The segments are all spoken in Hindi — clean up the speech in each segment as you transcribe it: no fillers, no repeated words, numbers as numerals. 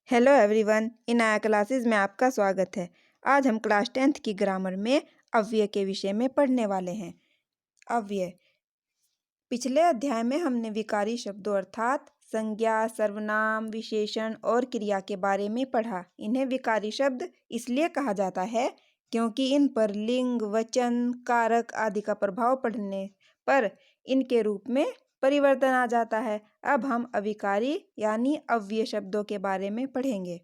हेलो एवरीवन, इन आया क्लासेस में आपका स्वागत है। आज हम क्लास 10th की ग्रामर में अव्यय के विषय में पढ़ने वाले हैं। अव्यय। पिछले अध्याय में हमने विकारी शब्दों अर्थात संज्ञा, सर्वनाम, विशेषण और क्रिया के बारे में पढ़ा। इन्हें विकारी शब्द इसलिए कहा जाता है क्योंकि इन पर लिंग, वचन, कारक आदि का प्रभाव पड़ने पर इनके रूप में परिवर्तन आ जाता है। अब हम अविकारी यानी अव्यय शब्दों के बारे में पढ़ेंगे।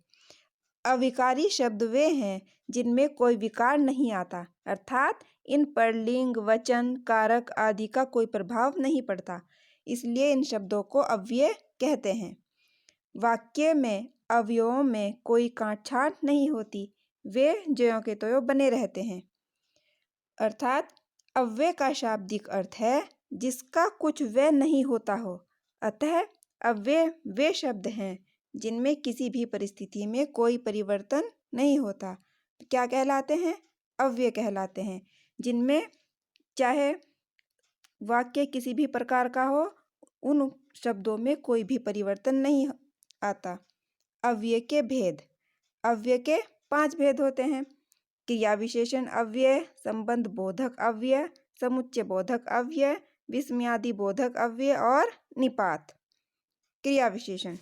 अविकारी शब्द वे हैं जिनमें कोई विकार नहीं आता, अर्थात इन पर लिंग, वचन, कारक आदि का कोई प्रभाव नहीं पड़ता, इसलिए इन शब्दों को अव्यय कहते हैं। वाक्य में अवयवों में कोई काट-छांट नहीं होती, वे ज्यों के त्यों बने रहते हैं। अर्थात अव्यय का शाब्दिक अर्थ है जिसका कुछ व्यय नहीं होता हो। अतः अव्यय वे शब्द हैं जिनमें किसी भी परिस्थिति में कोई परिवर्तन नहीं होता, क्या कहलाते हैं? अव्यय कहलाते हैं। जिनमें चाहे वाक्य किसी भी प्रकार का हो, उन शब्दों में कोई भी परिवर्तन नहीं आता। अव्यय के भेद। अव्यय के 5 भेद होते हैं। क्रिया विशेषण अव्यय, संबंध बोधक अव्यय, समुच्चय बोधक अव्यय, विस्मयादि बोधक अव्यय और निपात। क्रिया विशेषण।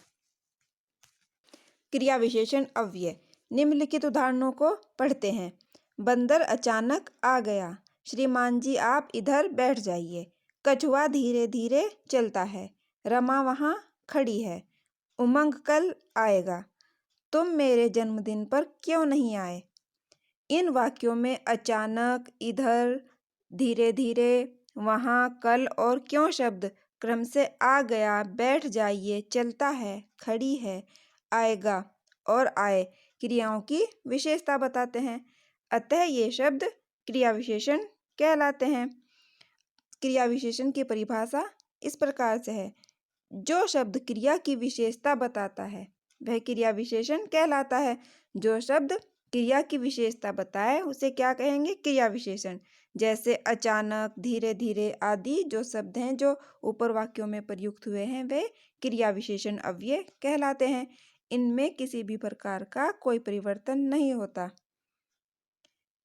क्रिया विशेषण अव्यय। निम्नलिखित उदाहरणों को पढ़ते हैं। बंदर अचानक आ गया। श्रीमान जी आप इधर बैठ जाइए। कछुआ धीरे धीरे चलता है। रमा वहाँ खड़ी है। उमंग कल आएगा। तुम मेरे जन्मदिन पर क्यों नहीं आए? इन वाक्यों में अचानक, इधर, धीरे धीरे, वहाँ, कल और क्यों शब्द क्रम से आ गया, बैठ जाइए, चलता है, खड़ी है, आएगा और आए क्रियाओं की विशेषता बताते हैं। अतः ये शब्द क्रिया विशेषण कहलाते हैं। क्रिया विशेषण की परिभाषा इस प्रकार से है। जो शब्द क्रिया की विशेषता बताता है वह क्रिया विशेषण कहलाता है। जो शब्द क्रिया की विशेषता बताए उसे क्या कहेंगे? क्रिया विशेषण। जैसे अचानक, धीरे धीरे आदि जो शब्द हैं जो ऊपर वाक्यों में प्रयुक्त हुए हैं वे क्रिया विशेषण अव्यय कहलाते हैं। इनमें किसी भी प्रकार का कोई परिवर्तन नहीं होता।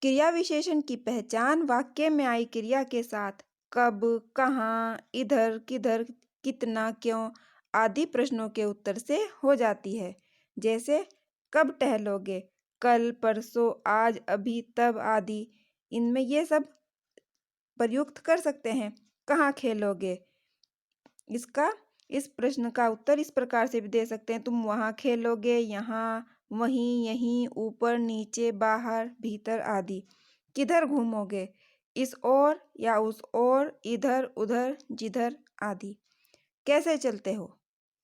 क्रिया विशेषण की पहचान वाक्य में आई क्रिया के साथ कब, कहाँ, इधर, किधर, कितना, क्यों आदि प्रश्नों के उत्तर से हो जाती है। जैसे कब टहलोगे, कल, परसों, आज, अभी, तब आदि। इनमें ये सब प्रयुक्त कर सकते हैं। कहाँ खेलोगे, इसका इस प्रश्न का उत्तर इस प्रकार से भी दे सकते हैं। तुम वहाँ खेलोगे, यहाँ, वहीं, यहीं, ऊपर, नीचे, बाहर, भीतर आदि। किधर घूमोगे, इस ओर या उस ओर, इधर, उधर, जिधर आदि। कैसे चलते हो,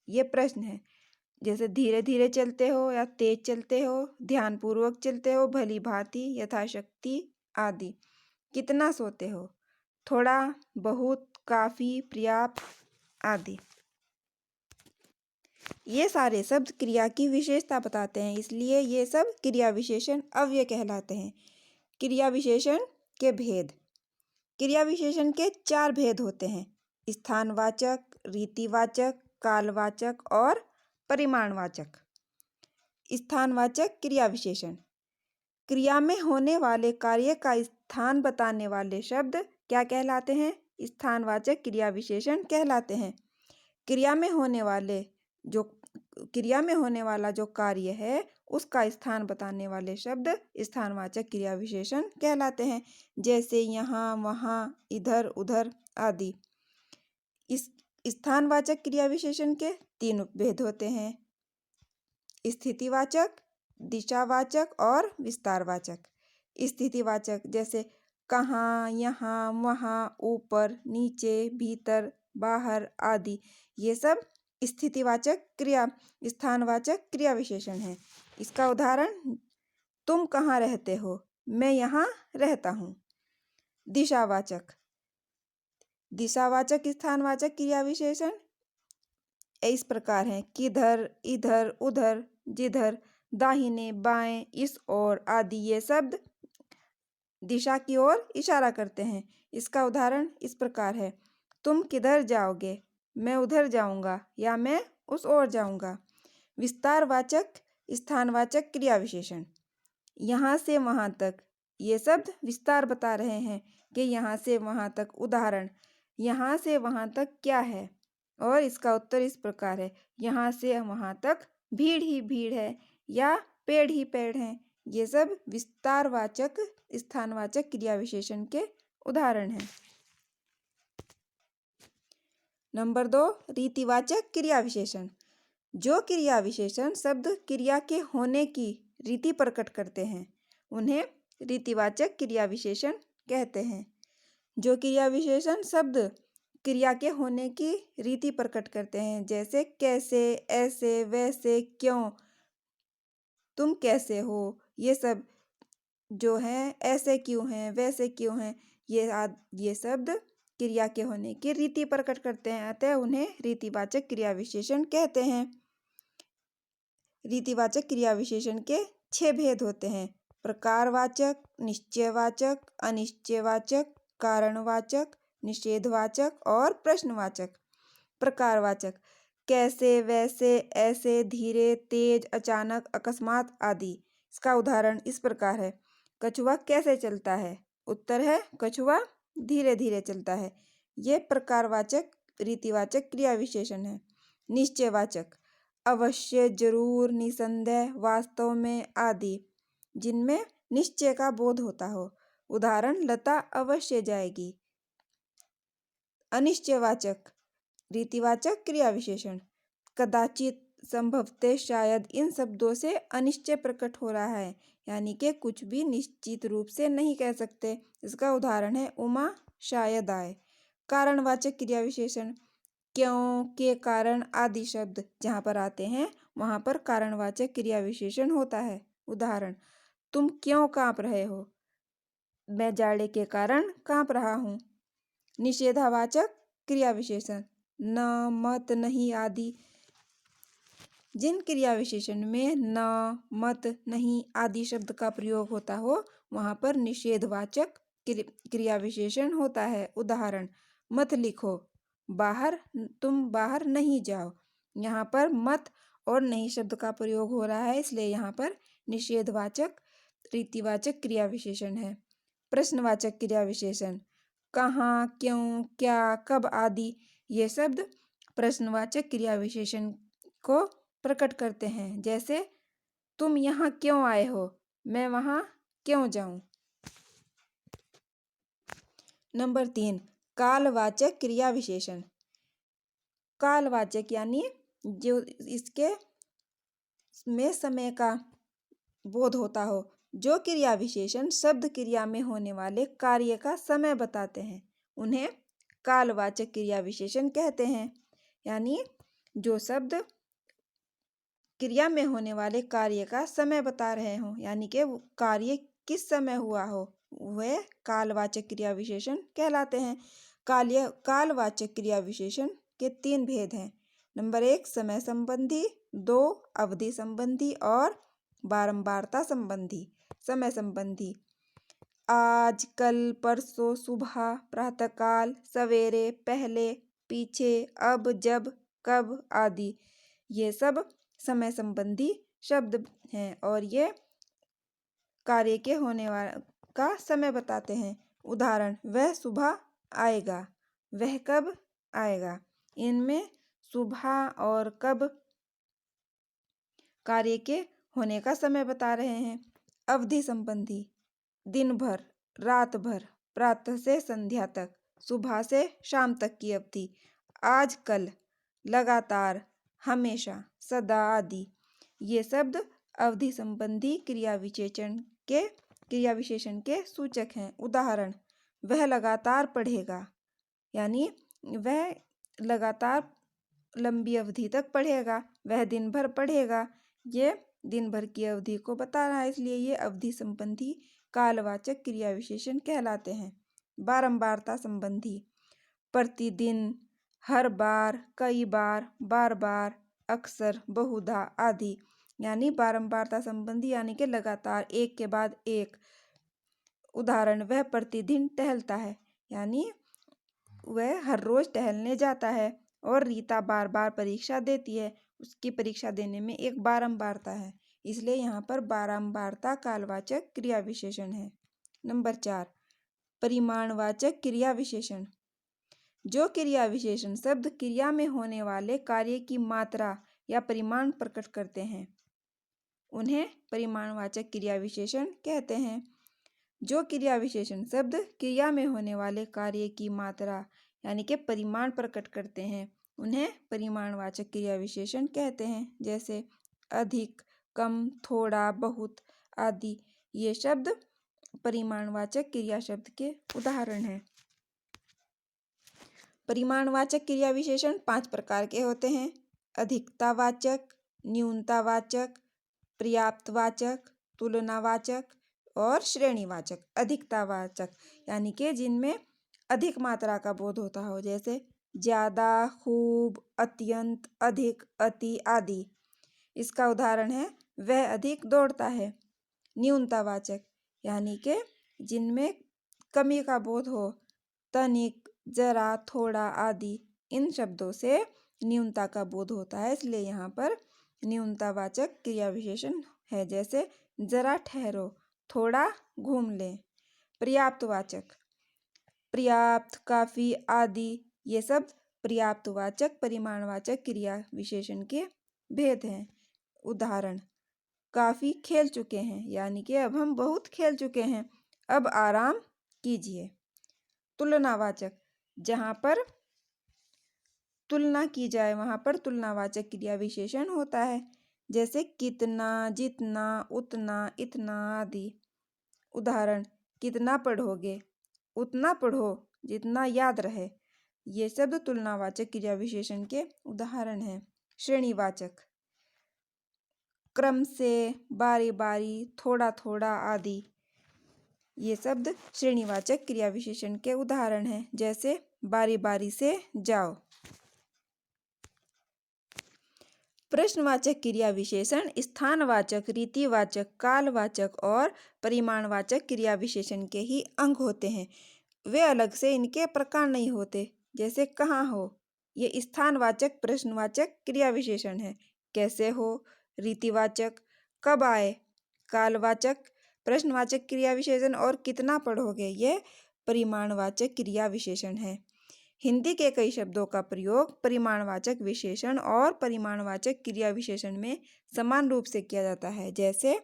ये प्रश्न है। जैसे धीरे धीरे चलते हो या तेज चलते हो, ध्यानपूर्वक चलते हो, भली भांति, यथाशक्ति आदि। कितना सोते हो, थोड़ा, बहुत, काफी, पर्याप्त आदि। ये सारे शब्द क्रिया की विशेषता बताते हैं, इसलिए ये सब क्रिया विशेषण अव्यय कहलाते हैं। क्रिया विशेषण के भेद। क्रिया विशेषण के 4 भेद होते हैं। स्थानवाचक, रीतिवाचक, कालवाचक और परिमाणवाचक। स्थानवाचक क्रिया विशेषण। क्रिया में होने वाले कार्य का स्थान बताने वाले शब्द क्या कहलाते हैं? स्थानवाचक क्रिया विशेषण कहलाते हैं। क्रिया में होने वाला जो कार्य है उसका स्थान बताने वाले शब्द स्थानवाचक क्रिया विशेषण कहलाते हैं। जैसे यहाँ, वहाँ, इधर, उधर आदि। इस स्थानवाचक क्रिया विशेषण के 3 उपभेद होते हैं। स्थितिवाचक, दिशावाचक और विस्तारवाचक। स्थितिवाचक जैसे कहाँ, यहाँ, वहाँ, ऊपर, नीचे, भीतर, बाहर आदि। ये सब स्थितिवाचक क्रिया स्थानवाचक क्रिया विशेषण है। इसका उदाहरण, तुम कहाँ रहते हो, मैं यहाँ रहता हूँ। दिशावाचक। दिशावाचक स्थानवाचक क्रिया विशेषण इस प्रकार है। किधर, इधर, उधर, जिधर, दाहिने, बाएं, इस ओर आदि। ये शब्द दिशा की ओर इशारा करते हैं। इसका उदाहरण इस प्रकार है। तुम किधर जाओगे, मैं उधर जाऊंगा या मैं उस ओर जाऊंगा। विस्तारवाचक स्थानवाचक क्रिया विशेषण। यहाँ से वहाँ तक, ये शब्द विस्तार बता रहे हैं कि यहाँ से वहाँ तक। उदाहरण, यहाँ से वहाँ तक क्या है? और इसका उत्तर इस प्रकार है, यहाँ से वहाँ तक भीड़ ही भीड़ है या पेड़ ही पेड़ हैं। ये सब विस्तारवाचक स्थानवाचक क्रिया विशेषण के उदाहरण हैं। नंबर 2, रीतिवाचक क्रिया विशेषण। जो क्रिया विशेषण शब्द क्रिया के होने की रीति प्रकट करते हैं उन्हें रीतिवाचक क्रिया विशेषण कहते हैं। जो क्रिया विशेषण शब्द क्रिया के होने की रीति प्रकट करते हैं, जैसे कैसे, ऐसे, वैसे, क्यों, तुम कैसे हो, ये सब जो हैं, ऐसे क्यों हैं, वैसे क्यों हैं, ये शब्द क्रिया के होने की रीति प्रकट करते हैं, अतः उन्हें रीतिवाचक क्रिया विशेषण कहते हैं। रीतिवाचक क्रिया विशेषण के 6 भेद होते हैं: प्रकारवाचक, निश्चयवाचक, अनिश्चयवाचक, कारणवाचक, निषेधवाचक और प्रश्नवाचक। प्रकारवाचक: कैसे, वैसे, ऐसे, धीरे, तेज, अचानक, अकस्मात आदि। इसका उदाहरण इस प्रकार है, कछुआ कैसे चलता है? उत्तर है, कछुआ धीरे धीरे चलता है। ये प्रकारवाचक रीतिवाचक क्रिया विशेषण है। निश्चयवाचक: अवश्य, जरूर, निसंदेह, वास्तव में आदि, जिनमें निश्चय का बोध होता हो। उदाहरण, लता अवश्य जाएगी। अनिश्चयवाचक रीतिवाचक क्रिया विशेषण: कदाचित, संभवतः, शायद, इन शब्दों से अनिश्चय प्रकट हो रहा है, यानी कि कुछ भी निश्चित रूप से नहीं कह सकते। इसका उदाहरण है, उमा शायद आए। कारणवाचक क्रिया विशेषण: क्यों, के कारण आदि शब्द जहाँ पर आते हैं वहाँ पर कारणवाचक क्रिया विशेषण होता है। उदाहरण, तुम क्यों काँप रहे हो? मैं जाड़े के कारण काँप रहा हूँ। निषेधावाचक क्रिया विशेषण: न, मत, नहीं आदि। जिन क्रिया विशेषण में न, मत, नहीं आदि शब्द का प्रयोग होता हो वहाँ पर निषेधवाचक क्रिया विशेषण होता है। उदाहरण, मत लिखो, बाहर, तुम बाहर नहीं जाओ। यहाँ पर मत और नहीं शब्द का प्रयोग हो रहा है, इसलिए यहाँ पर निषेधवाचक रीतिवाचक क्रिया विशेषण है। प्रश्नवाचक क्रिया विशेषण: कहाँ, क्यों, क्या, कब आदि। ये शब्द प्रश्नवाचक क्रिया विशेषण को प्रकट करते हैं, जैसे तुम यहाँ क्यों आए हो? मैं वहाँ क्यों जाऊँ? नंबर 3, कालवाचक क्रिया विशेषण। कालवाचक यानी जो इसके में समय का बोध होता हो। जो क्रिया विशेषण शब्द क्रिया में होने वाले कार्य का समय बताते हैं उन्हें कालवाचक क्रिया विशेषण कहते हैं। यानी जो शब्द क्रिया में होने वाले कार्य का समय बता रहे हों, यानी कि वो कार्य किस समय हुआ हो, वह कालवाचक क्रिया विशेषण कहलाते हैं। कालवाचक क्रिया विशेषण के 3 भेद हैं। नंबर 1, समय संबंधी, 2, अवधि संबंधी और बारंबारता संबंधी। समय संबंधी: आज, कल, परसों, सुबह, प्रातःकाल, सवेरे, पहले, पीछे, अब, जब, कब आदि। ये सब समय संबंधी शब्द हैं और ये कार्य के होने वाला का समय बताते हैं। उदाहरण, वह सुबह आएगा, वह कब आएगा। इनमें सुबह और कब कार्य के होने का समय बता रहे हैं। अवधि संबंधी: दिन भर, रात भर, प्रातः से संध्या तक, सुबह से शाम तक की अवधि। आज, कल, लगातार, हमेशा, सदा आदि। ये शब्द अवधि संबंधी क्रिया विशेषण के सूचक हैं। उदाहरण, वह लगातार पढ़ेगा, यानी वह लगातार लंबी अवधि तक पढ़ेगा। वह दिन भर पढ़ेगा, ये दिन भर की अवधि को बता रहा है, इसलिए ये अवधि संबंधी कालवाचक क्रिया विशेषण कहलाते हैं। बारंबारता संबंधी: प्रतिदिन, हर बार, कई बार, बार बार, अक्सर, बहुधा आदि। यानी बारंबारता संबंधी यानी कि लगातार, एक के बाद एक। उदाहरण, वह प्रतिदिन टहलता है, यानी वह हर रोज टहलने जाता है। और रीता बार बार परीक्षा देती है, उसकी परीक्षा देने में एक बारंबारता है। इसलिए यहाँ पर बारंबारता कालवाचक क्रिया विशेषण है। नंबर 4, परिमाणवाचक क्रिया विशेषण। जो क्रिया विशेषण शब्द क्रिया में होने वाले कार्य की मात्रा या परिमाण प्रकट करते हैं उन्हें परिमाणवाचक क्रिया विशेषण कहते हैं। जो क्रिया विशेषण शब्द क्रिया में होने वाले कार्य की मात्रा यानी कि परिमाण प्रकट करते हैं उन्हें परिमाणवाचक क्रिया विशेषण कहते हैं। जैसे अधिक, कम, थोड़ा, बहुत आदि ये शब्द परिमाणवाचक क्रिया शब्द के उदाहरण हैं। परिमाणवाचक क्रिया विशेषण 5 प्रकार के होते हैं। अधिकतावाचक, न्यूनतावाचक, पर्याप्तवाचक, तुलनावाचक और श्रेणीवाचक। अधिकतावाचक यानी कि जिनमें अधिक मात्रा का बोध होता हो, जैसे ज्यादा, खूब, अत्यंत, अधिक, अति आदि। इसका उदाहरण है वह अधिक दौड़ता है। न्यूनतावाचक यानी कि जिनमें कमी का बोध हो, तनिक, जरा, थोड़ा आदि। इन शब्दों से न्यूनता का बोध होता है, इसलिए यहाँ पर न्यूनतावाचक क्रिया विशेषण है। जैसे जरा ठहरो, थोड़ा घूम लें। पर्याप्तवाचक, पर्याप्त, काफी आदि ये सब पर्याप्तवाचक परिमाणवाचक क्रिया विशेषण के भेद हैं। उदाहरण, काफी खेल चुके हैं यानी कि अब हम बहुत खेल चुके हैं, अब आराम कीजिए। तुलनावाचक, जहाँ पर तुलना की जाए वहाँ पर तुलनावाचक क्रिया विशेषण होता है। जैसे कितना, जितना, उतना, इतना आदि। उदाहरण, कितना पढ़ोगे, उतना पढ़ो जितना याद रहे। ये शब्द तुलनावाचक क्रिया विशेषण के उदाहरण हैं। श्रेणीवाचक, क्रम से, बारी बारी, थोड़ा थोड़ा आदि। ये शब्द श्रेणीवाचक क्रिया विशेषण के उदाहरण हैं। जैसे बारी बारी से जाओ। प्रश्नवाचक क्रिया विशेषण स्थानवाचक, रीतिवाचक, कालवाचक और परिमाणवाचक क्रिया विशेषण के ही अंग होते हैं। वे अलग से इनके प्रकार नहीं होते। जैसे कहाँ हो, ये स्थानवाचक प्रश्नवाचक क्रिया विशेषण है। कैसे हो, रीतिवाचक। कब आए, कालवाचक प्रश्नवाचक क्रिया विशेषण। और कितना पढ़ोगे, ये परिमाणवाचक क्रिया विशेषण है। हिंदी के कई शब्दों का प्रयोग परिमाणवाचक विशेषण और परिमाणवाचक क्रिया विशेषण में समान रूप से किया जाता है। जैसे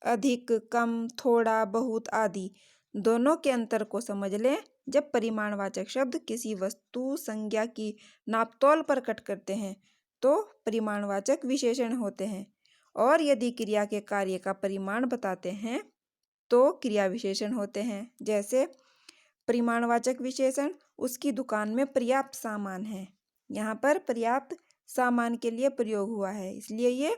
अधिक, कम, थोड़ा, बहुत आदि। दोनों के अंतर को समझ लें। जब परिमाणवाचक शब्द किसी वस्तु, संज्ञा की नापतोल प्रकट करते हैं तो परिमाणवाचक विशेषण होते हैं, और यदि क्रिया के कार्य का परिमाण बताते हैं तो क्रिया विशेषण होते हैं। जैसे परिमाणवाचक विशेषण, उसकी दुकान में पर्याप्त सामान है। यहाँ पर पर्याप्त सामान के लिए प्रयोग हुआ है, इसलिए ये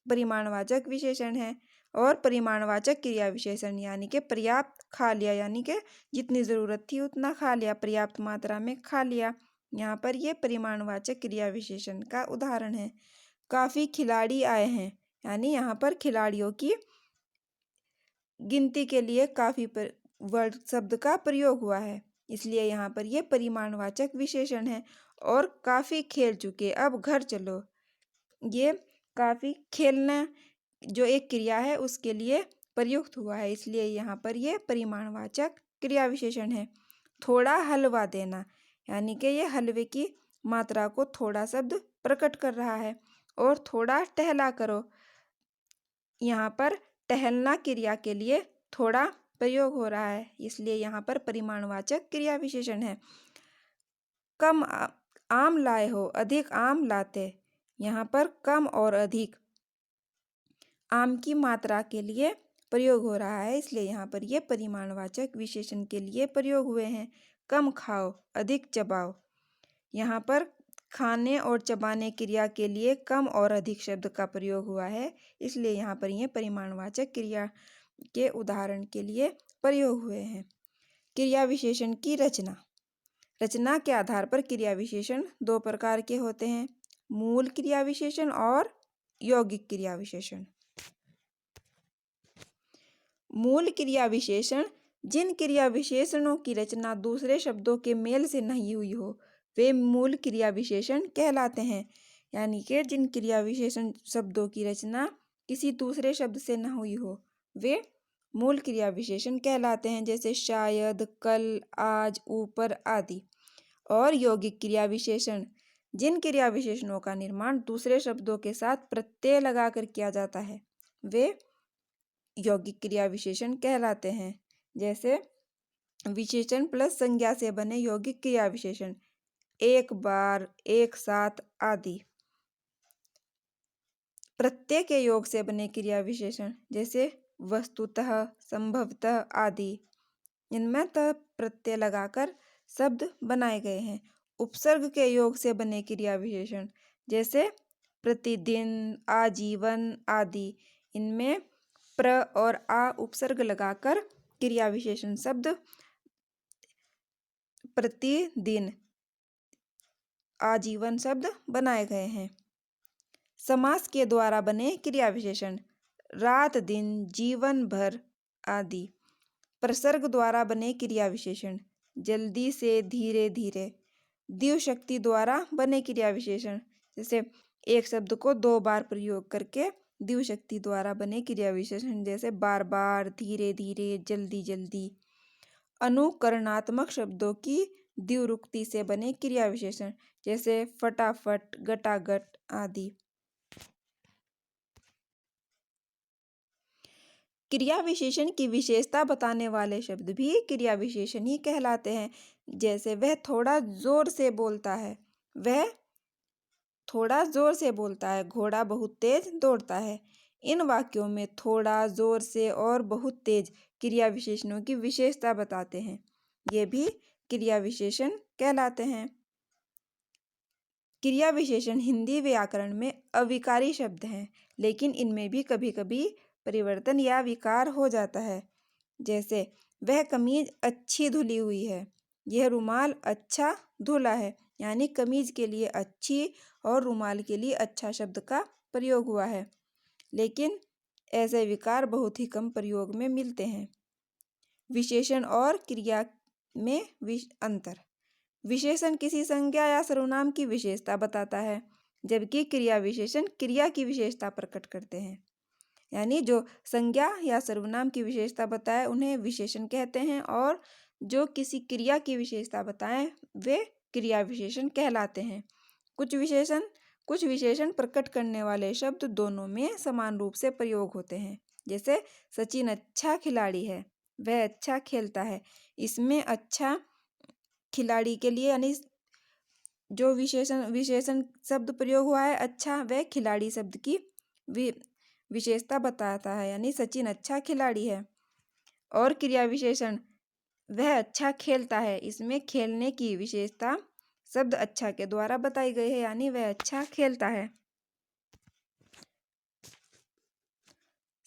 परिमाणवाचक विशेषण है। और परिमाणवाचक क्रिया विशेषण यानी कि पर्याप्त खा लिया, यानी कि जितनी ज़रूरत थी उतना खा लिया, पर्याप्त मात्रा में खा लिया। यहाँ पर ये परिमाणवाचक क्रिया विशेषण का उदाहरण है। काफ़ी खिलाड़ी आए हैं, यानी यहाँ पर खिलाड़ियों की गिनती के लिए काफ़ी वर्ड शब्द का प्रयोग हुआ है, इसलिए यहाँ पर ये परिमाणवाचक विशेषण है। और काफ़ी खेल चुके, अब घर चलो। ये काफ़ी खेलना जो एक क्रिया है उसके लिए प्रयुक्त हुआ है, इसलिए यहाँ पर ये परिमाणवाचक क्रिया विशेषण है। थोड़ा हलवा देना, यानी कि ये हलवे की मात्रा को थोड़ा शब्द प्रकट कर रहा है। और थोड़ा टहला करो, यहाँ पर टहलना क्रिया के लिए थोड़ा प्रयोग हो रहा है, इसलिए यहाँ पर परिमाणवाचक क्रिया विशेषण है। कम आम लाए हो, अधिक आम लाते। यहाँ पर कम और अधिक आम की मात्रा के लिए प्रयोग हो रहा है, इसलिए यहाँ पर ये परिमाणवाचक विशेषण के लिए प्रयोग हुए हैं। कम खाओ, अधिक चबाओ। यहाँ पर खाने और चबाने क्रिया के लिए कम और अधिक शब्द का प्रयोग हुआ है, इसलिए यहाँ पर ये परिमाणवाचक क्रिया के उदाहरण के लिए प्रयोग हुए हैं। क्रिया विशेषण की रचना। रचना के आधार पर क्रिया विशेषण 2 प्रकार के होते हैं, मूल क्रिया विशेषण और यौगिक क्रिया विशेषण। मूल क्रिया विशेषण, जिन क्रिया विशेषणों की रचना दूसरे शब्दों के मेल से नहीं हुई हो वे मूल क्रिया विशेषण कहलाते हैं। यानी कि जिन क्रिया विशेषण शब्दों की रचना किसी दूसरे शब्द से न हुई हो, वे मूल क्रिया विशेषण कहलाते हैं, जैसे शायद, कल, आज, ऊपर आदि। और यौगिक क्रिया विशेषण, जिन क्रिया विशेषणों का निर्माण दूसरे शब्दों के साथ प्रत्यय लगाकर किया जाता है, वे यौगिक क्रिया विशेषण कहलाते हैं। जैसे विशेषण प्लस संज्ञा से बने यौगिक क्रिया विशेषण, एक बार, एक साथ आदि। प्रत्यय के योग से बने क्रिया विशेषण, जैसे वस्तुतः, संभवतः आदि। इनमें त प्रत्यय लगाकर शब्द बनाए गए हैं। उपसर्ग के योग से बने क्रिया विशेषण, जैसे प्रतिदिन, आजीवन आदि। इनमें प्र और आ उपसर्ग लगाकर क्रिया विशेषण शब्द प्रतिदिन, आजीवन शब्द बनाए गए हैं। समास के द्वारा बने क्रिया विशेषण, रात दिन, जीवन भर आदि। प्रसर्ग द्वारा बने क्रिया विशेषण, जल्दी से, धीरे धीरे। द्विशक्ति द्वारा बने क्रिया विशेषण, जैसे एक शब्द को 2 बार प्रयोग करके द्विशक्ति द्वारा बने क्रिया विशेषण, जैसे बार बार, धीरे धीरे, जल्दी जल्दी। अनुकरणात्मक शब्दों की द्विरुक्ति से बने क्रिया विशेषण, जैसे फटाफट, गटागट आदि। क्रिया विशेषण की विशेषता बताने वाले शब्द भी क्रिया विशेषण ही कहलाते हैं। जैसे वह थोड़ा जोर से बोलता है, वह थोड़ा जोर से बोलता है, घोड़ा बहुत तेज दौड़ता है। इन वाक्यों में थोड़ा, जोर से और बहुत तेज क्रिया विशेषणों की विशेषता बताते हैं। ये भी क्रिया विशेषण कहलाते हैं। क्रिया विशेषण हिंदी व्याकरण में अविकारी शब्द हैं, लेकिन इनमें भी कभी कभी परिवर्तन या विकार हो जाता है। जैसे वह कमीज अच्छी धुली हुई है, यह रुमाल अच्छा धुला है। यानी कमीज के लिए अच्छी और रुमाल के लिए अच्छा शब्द का प्रयोग हुआ है, लेकिन ऐसे विकार बहुत ही कम प्रयोग में मिलते हैं। विशेषण और क्रिया में अंतर। विशेषण किसी संज्ञा या सर्वनाम की विशेषता बताता है, जबकि क्रिया विशेषण क्रिया की विशेषता प्रकट करते हैं। यानी जो संज्ञा या सर्वनाम की विशेषता बताए उन्हें विशेषण कहते हैं, और जो किसी क्रिया की विशेषता बताएं वे क्रिया विशेषण कहलाते हैं। कुछ विशेषण प्रकट करने वाले शब्द दोनों में समान रूप से प्रयोग होते हैं। जैसे सचिन अच्छा खिलाड़ी है, वह अच्छा खेलता है। इसमें अच्छा खिलाड़ी के लिए यानी जो विशेषण शब्द प्रयोग हुआ है अच्छा, वह खिलाड़ी शब्द की विशेषता बताता है, यानी सचिन अच्छा खिलाड़ी है। और क्रिया विशेषण वह अच्छा खेलता है, इसमें खेलने की विशेषता शब्द अच्छा के द्वारा बताई गई है, यानी वह अच्छा खेलता है।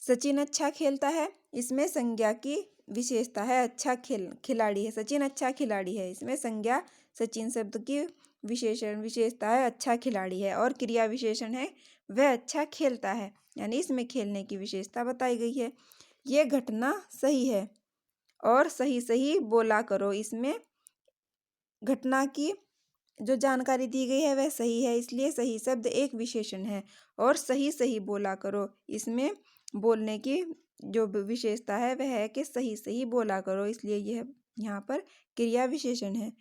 सचिन अच्छा खेलता है, इसमें संज्ञा की विशेषता है अच्छा खिलाड़ी है। सचिन अच्छा खिलाड़ी है, इसमें संज्ञा सचिन शब्द की विशेषता है अच्छा खिलाड़ी है। और क्रिया विशेषण है वह अच्छा खेलता है, यानी इसमें खेलने की विशेषता बताई गई है। यह घटना सही है और सही सही बोला करो, इसमें घटना की जो जानकारी दी गई है वह सही है, इसलिए सही शब्द एक विशेषण है। और सही सही बोला करो, इसमें बोलने की जो विशेषता है वह है कि सही सही बोला करो, इसलिए यह यहाँ पर क्रिया विशेषण है।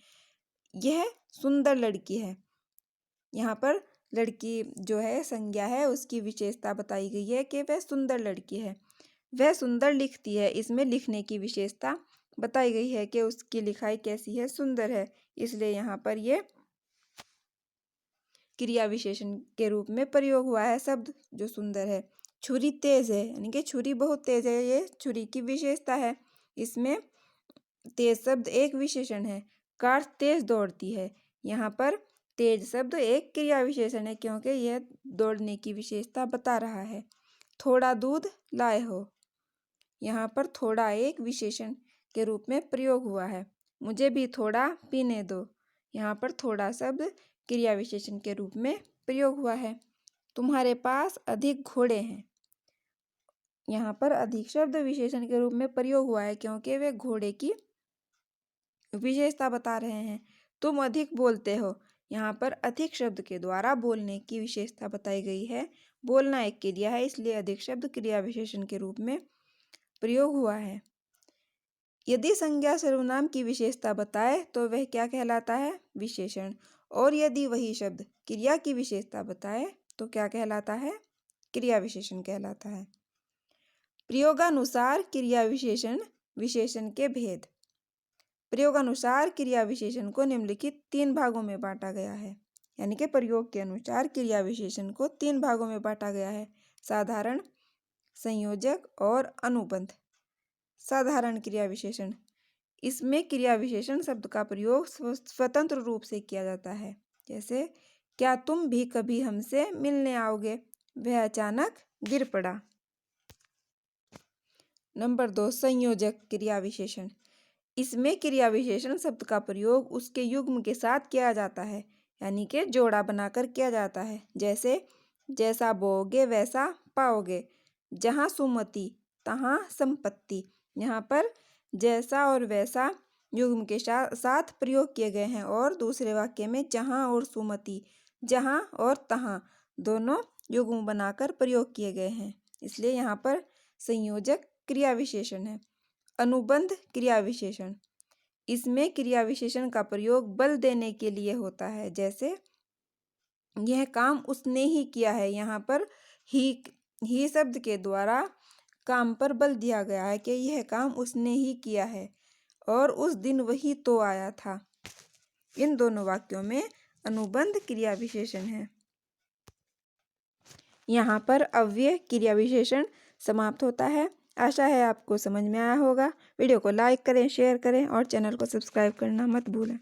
यह सुंदर लड़की है, यहाँ पर लड़की जो है संज्ञा है, उसकी विशेषता बताई गई है कि वह सुंदर लड़की है। वह सुंदर लिखती है, इसमें लिखने की विशेषता बताई गई है कि उसकी लिखाई कैसी है, सुंदर है, इसलिए यहाँ पर यह क्रिया विशेषण के रूप में प्रयोग हुआ है शब्द जो सुंदर है। छुरी तेज है, यानी कि छुरी बहुत तेज है, ये छुरी की विशेषता है। इसमें तेज शब्द एक विशेषण है। कार तेज दौड़ती है, यहाँ पर तेज शब्द एक क्रिया विशेषण है, क्योंकि यह दौड़ने की विशेषता बता रहा है। थोड़ा दूध लाए हो, यहाँ पर थोड़ा एक विशेषण के रूप में प्रयोग हुआ है। मुझे भी थोड़ा पीने दो, यहाँ पर थोड़ा शब्द क्रिया विशेषण के रूप में प्रयोग हुआ है। तुम्हारे पास अधिक घोड़े हैं, यहाँ पर अधिक शब्द विशेषण के रूप में प्रयोग हुआ है, क्योंकि वे घोड़े की विशेषता बता रहे हैं। तुम अधिक बोलते हो, यहाँ पर अधिक शब्द के द्वारा बोलने की विशेषता बताई गई है, बोलना एक क्रिया है, इसलिए अधिक शब्द क्रिया विशेषण के रूप में प्रयोग हुआ है। यदि संज्ञा सर्वनाम की विशेषता बताए तो वह क्या कहलाता है? विशेषण। और यदि वही शब्द क्रिया की विशेषता बताए तो क्या कहलाता है? क्रिया विशेषण कहलाता है। प्रयोगानुसार क्रिया विशेषण विशेषण के भेद। प्रयोगानुसार क्रिया विशेषण को निम्नलिखित 3 भागों में बांटा गया है। यानी कि प्रयोग के अनुसार क्रिया विशेषण को 3 भागों में बांटा गया है: साधारण, संयोजक और अनुबंध। साधारण क्रिया विशेषण, इसमें क्रिया विशेषण शब्द का प्रयोग स्वतंत्र रूप से किया जाता है। जैसे, क्या तुम भी कभी हमसे मिलने आओगे? वह अचानक गिर पड़ा। नंबर 2, संयोजक क्रिया विशेषण। इसमें क्रिया विशेषण शब्द का प्रयोग उसके युग्म के साथ किया जाता है, यानी कि जोड़ा बनाकर किया जाता है। जैसे, जैसा बोओगे वैसा पाओगे, जहाँ सुमति तहाँ संपत्ति। यहाँ पर जैसा और वैसा युग्म के साथ प्रयोग किए गए हैं और दूसरे वाक्य में जहाँ और सुमति, जहाँ और तहाँ दोनों युग्म बनाकर प्रयोग किए गए हैं, इसलिए यहाँ पर संयोजक क्रिया विशेषण है। अनुबंध क्रिया विशेषण, इसमें क्रिया विशेषण का प्रयोग बल देने के लिए होता है। जैसे, यह काम उसने ही किया है। यहाँ पर ही शब्द के द्वारा काम पर बल दिया गया है कि यह काम उसने ही किया है और उस दिन वही तो आया था। इन दोनों वाक्यों में अनुबंध क्रिया विशेषण है। यहाँ पर अव्यय क्रिया विशेषण समाप्त होता है। आशा है आपको समझ में आया होगा। वीडियो को लाइक करें, शेयर करें और चैनल को सब्सक्राइब करना मत भूलें।